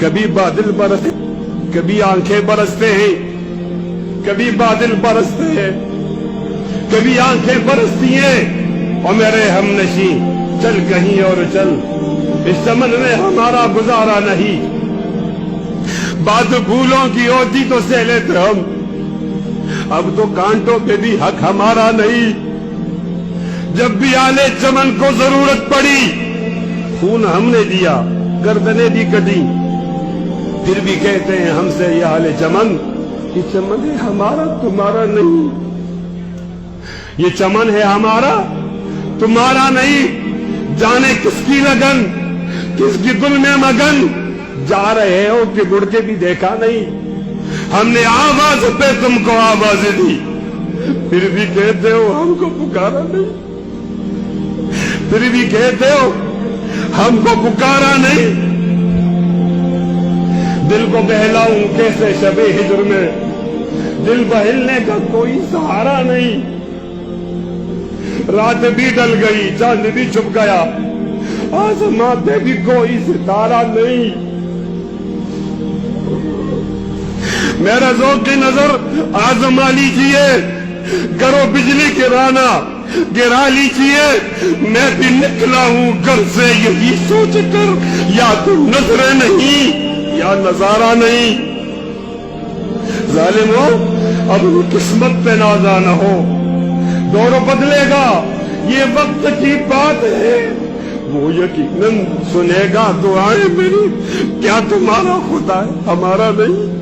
کبھی بادل برستے، کبھی آنکھیں برستے ہیں، کبھی بادل برستے ہیں، کبھی آنکھیں برستی ہیں، اور میرے ہم نشیں چل کہیں اور چل، اس چمن میں ہمارا گزارا نہیں، بات پھولوں کی ہوتی تو سہ لیتے ہم، اب تو کانٹوں پہ بھی حق ہمارا نہیں، جب بھی آلے چمن کو ضرورت پڑی خون ہم نے دیا، گردنیں بھی کٹی، پھر بھی کہتے ہیں ہم سے یہ آلے چمن، یہ چمن ہے ہمارا تمہارا نہیں، یہ چمن ہے ہمارا تمہارا نہیں، جانے کس کی لگن کس کی دل میں مگن، جا رہے ہو کہ مڑ کے بھی دیکھا نہیں، ہم نے آواز پہ تم کو آواز دی، پھر بھی کہتے ہو ہم کو پکارا نہیں، پھر بھی کہتے ہو ہم کو پکارا نہیں، دل کو بہلاؤں کیسے شب ہجر میں، دل بہلنے کا کوئی سہارا نہیں، رات بھی ڈل گئی چاند بھی چھپ گیا، آسمان پہ بھی کوئی ستارہ نہیں، میرا ذوق کی نظر آزما لیجئے، گھروں بجلی گرانا گرا لیجئے، میں بھی نکلا ہوں گھر سے یہی سوچ کر، یا تو نظریں نہیں یا نظارہ نہیں، ظالموں اب قسمت پہ نازا نہ ہو، دور بدلے گا یہ وقت کی بات ہے، وہ یقیناً سنے گا دعائیں میری، کیا تمہارا خدا ہے ہمارا نہیں؟